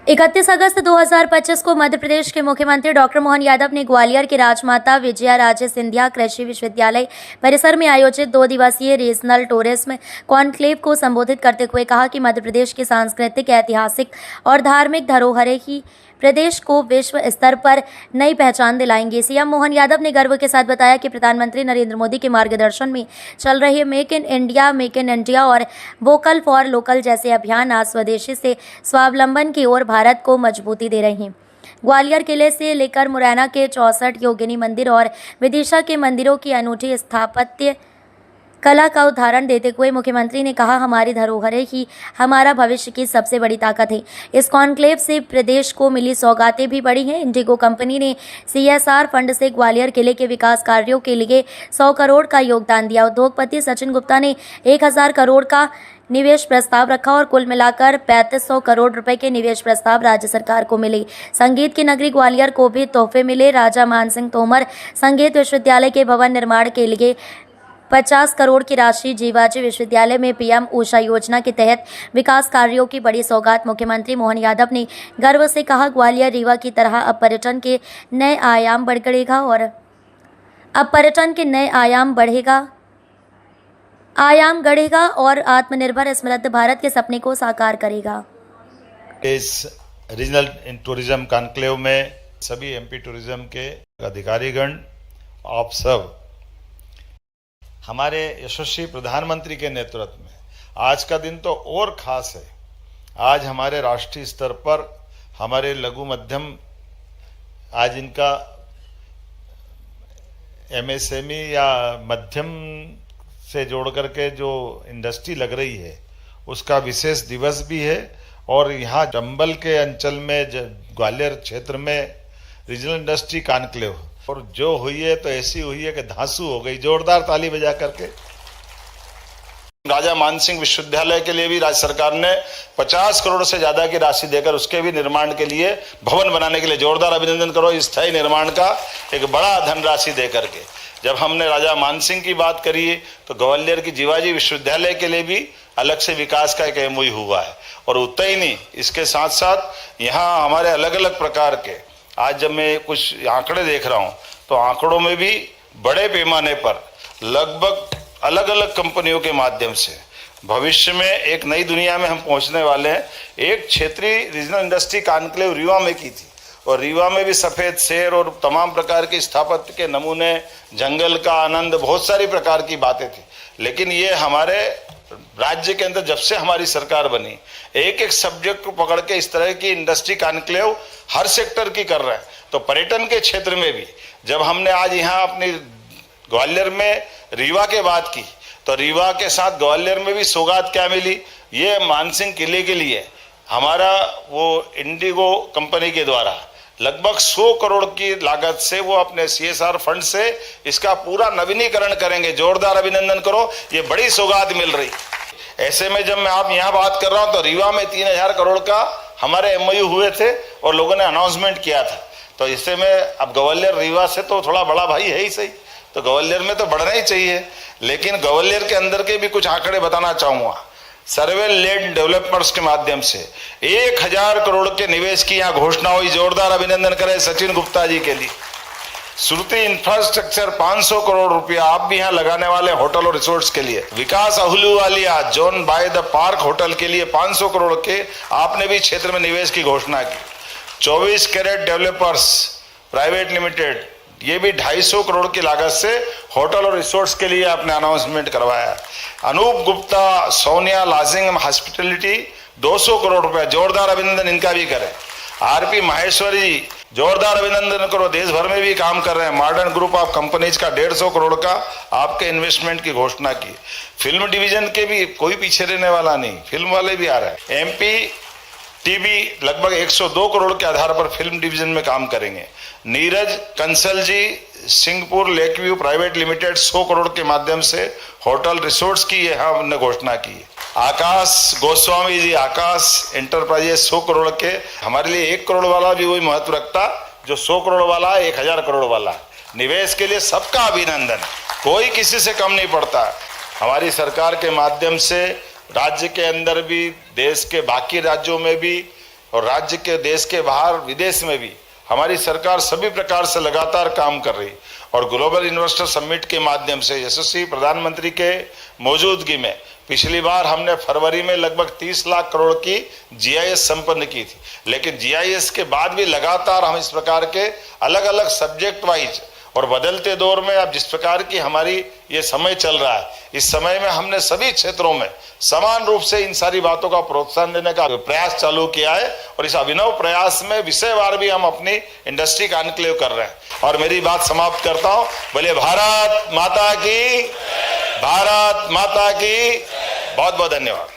31 अगस्त 2025 को मध्य प्रदेश के मुख्यमंत्री डॉक्टर मोहन यादव ने ग्वालियर के राजमाता विजया राजे सिंधिया कृषि विश्वविद्यालय परिसर में आयोजित 2 दिवसीय रीजनल टूरिज्म कॉन्क्लेव को संबोधित करते हुए कहा कि मध्य प्रदेश की सांस्कृतिक, ऐतिहासिक और धार्मिक धरोहरें ही प्रदेश को विश्व स्तर पर नई पहचान दिलाएंगे। सीएम मोहन यादव ने गर्व के साथ बताया कि प्रधानमंत्री नरेंद्र मोदी के मार्गदर्शन में चल रहे मेक इन इंडिया और वोकल फॉर लोकल जैसे अभियान आज स्वदेशी से स्वावलंबन की ओर भारत को मजबूती दे रहे हैं। ग्वालियर किले से लेकर मुरैना के 64 योगिनी मंदिर और विदिशा के मंदिरों की अनूठी स्थापत्य कला का उदाहरण देते हुए मुख्यमंत्री ने कहा, हमारी धरोहरें ही हमारा भविष्य की सबसे बड़ी ताकत है। इस कॉन्क्लेव से प्रदेश को मिली सौगातें भी बड़ी हैं। इंडिगो कंपनी ने CSR फंड से ग्वालियर किले के विकास कार्यों के लिए 100 करोड़ का योगदान दिया। उद्योगपति सचिन गुप्ता ने 1000 करोड़ का निवेश प्रस्ताव रखा और कुल मिलाकर 3500 करोड़ रुपए के निवेश प्रस्ताव राज्य सरकार को मिले। संगीत की नगरी ग्वालियर को भी तोहफे मिले। राजा मानसिंह तोमर संगीत विश्वविद्यालय के भवन निर्माण के लिए 50 करोड़ की राशि, जीवाजी विश्वविद्यालय में PM ऊषा योजना के तहत विकास कार्यों की बड़ी सौगात। मुख्यमंत्री मोहन यादव ने गर्व से कहा, ग्वालियर रीवा की तरह अब पर्यटन के नए आयाम गढ़ेगा और आत्मनिर्भर समृद्ध भारत के सपने को साकार करेगा। इस रीजनल टूरिज्म कॉन्क्लेव में सभी MP टूरिज्म के अधिकारीगण, आप सब हमारे यशस्वी प्रधानमंत्री के नेतृत्व में आज का दिन तो और खास है। आज हमारे राष्ट्रीय स्तर पर हमारे लघु मध्यम, आज इनका MSME या मध्यम से जोड़ करके जो इंडस्ट्री लग रही है उसका विशेष दिवस भी है। और यहाँ चंबल के अंचल में ग्वालियर क्षेत्र में रीजनल इंडस्ट्री कॉन्क्लेव और जो हुई है तो ऐसी हुई है कि धांसू हो गई। जोरदार ताली बजा करके। राजा मानसिंह विश्वविद्यालय के लिए भी राज्य सरकार ने 50 करोड़ से ज्यादा की राशि देकर उसके भी निर्माण के लिए, भवन बनाने के लिए जोरदार अभिनंदन करो। स्थायी निर्माण का एक बड़ा धनराशि देकर के। जब हमने राजा मानसिंह की बात करी तो ग्वालियर की जीवाजी विश्वविद्यालय के लिए भी अलग से विकास का एक MOU हुआ है। और उतना ही नहीं, इसके साथ साथ यहाँ हमारे अलग अलग प्रकार के, आज जब मैं कुछ आंकड़े देख रहा हूं तो आंकड़ों में भी बड़े पैमाने पर लगभग अलग अलग कंपनियों के माध्यम से भविष्य में एक नई दुनिया में हम पहुंचने वाले हैं। एक क्षेत्रीय रीजनल इंडस्ट्री कॉन्क्लेव रीवा में की थी और रीवा में भी सफेद शेर और तमाम प्रकार के स्थापत्य के नमूने, जंगल का आनंद, बहुत सारी प्रकार की बातें थी। लेकिन ये हमारे राज्य के अंदर जब से हमारी सरकार बनी, एक एक सब्जेक्ट को पकड़ के इस तरह की इंडस्ट्री कॉन्क्लेव हर सेक्टर की कर रहे हैं। तो पर्यटन के क्षेत्र में भी जब हमने आज यहाँ अपनी ग्वालियर में रीवा के बात की तो रीवा के साथ ग्वालियर में भी सौगात क्या मिली। ये मानसिंह किले के लिए हमारा वो इंडिगो कंपनी के द्वारा लगभग 100 करोड़ की लागत से वो अपने CSR फंड से इसका पूरा नवीनीकरण करेंगे। जोरदार अभिनंदन करो, ये बड़ी सौगात मिल रही। ऐसे में जब मैं आप यहाँ बात कर रहा हूँ तो रीवा में 3000 करोड़ का हमारे MOU हुए थे और लोगों ने अनाउंसमेंट किया था। तो इससे में अब ग्वालियर रीवा से तो थोड़ा बड़ा भाई है ही सही, तो ग्वालियर में तो बढ़ना ही चाहिए। लेकिन ग्वालियर के अंदर के भी कुछ आंकड़े बताना चाहूंगा। सर्वे लेड डेवलपर्स के माध्यम से 1000 करोड़ के निवेश की यहाँ घोषणा हुई। जोरदार अभिनंदन करें सचिन गुप्ता जी के लिए। श्रुति इंफ्रास्ट्रक्चर 500 करोड़ रुपया आप भी यहाँ लगाने वाले होटल और रिसोर्ट्स के लिए। Vikas Ahluwalia zone by the park hotel के लिए 500 करोड़ के आपने भी क्षेत्र में निवेश की घोषणा की। 24 कैरेट डेवलपर्स प्राइवेट लिमिटेड, ये भी 250 करोड़ की लागत से होटल और रिसोर्ट्स के लिए आपने अनाउंसमेंट करवाया। अनूप गुप्ता सोनिया लॉजिंग हॉस्पिटलिटी 200 करोड़ रुपया। जोरदार अभिनंदन इनका भी करें। RP माहेश्वरी जी, जोरदार अभिनंदन करो, देश भर में भी काम कर रहे हैं। मॉडर्न ग्रुप ऑफ कंपनीज का 150 करोड़ का आपके इन्वेस्टमेंट की घोषणा की। फिल्म डिवीजन के भी कोई पीछे रहने वाला नहीं, फिल्म वाले भी आ रहे हैं। MP TV लगभग 102 करोड़ के आधार पर फिल्म डिवीजन में काम करेंगे। Neeraj Kansal ji Singapore lakeview private limited 100 crore के माध्यम से होटल रिसोर्ट्स की यहाँ हमने घोषणा की। आकाश गोस्वामी जी आकाश एंटरप्राइजेस 100 करोड़ के। हमारे लिए 1 करोड़ वाला भी वही महत्व रखता जो 100 करोड़ वाला है, 1000 करोड़ वाला। निवेश के लिए सबका अभिनंदन, कोई किसी से कम नहीं पड़ता। हमारी सरकार के माध्यम से राज्य के अंदर भी, देश के बाकी राज्यों में भी और राज्य के देश के बाहर विदेश में भी हमारी सरकार सभी प्रकार से लगातार काम कर रही और ग्लोबल इन्वेस्टर समिट के माध्यम से यशस्वी प्रधानमंत्री के मौजूदगी में पिछली बार हमने फरवरी में लगभग 30 लाख करोड़ की जीआईएस संपन्न की थी, लेकिन जीआईएस के बाद भी लगातार हम इस प्रकार के अलग अलग सब्जेक्ट वाइज और बदलते दौर में अब जिस प्रकार की हमारी ये समय चल रहा है, इस समय में हमने सभी क्षेत्रों में समान रूप से इन सारी बातों का प्रोत्साहन देने का प्रयास चालू किया है और इस अभिनव प्रयास में विषयवार भी हम अपनी इंडस्ट्री का एनक्लेव कर रहे हैं। और मेरी बात समाप्त करता हूं, बोले भारत माता की, भारत माता की। बहुत बहुत धन्यवाद।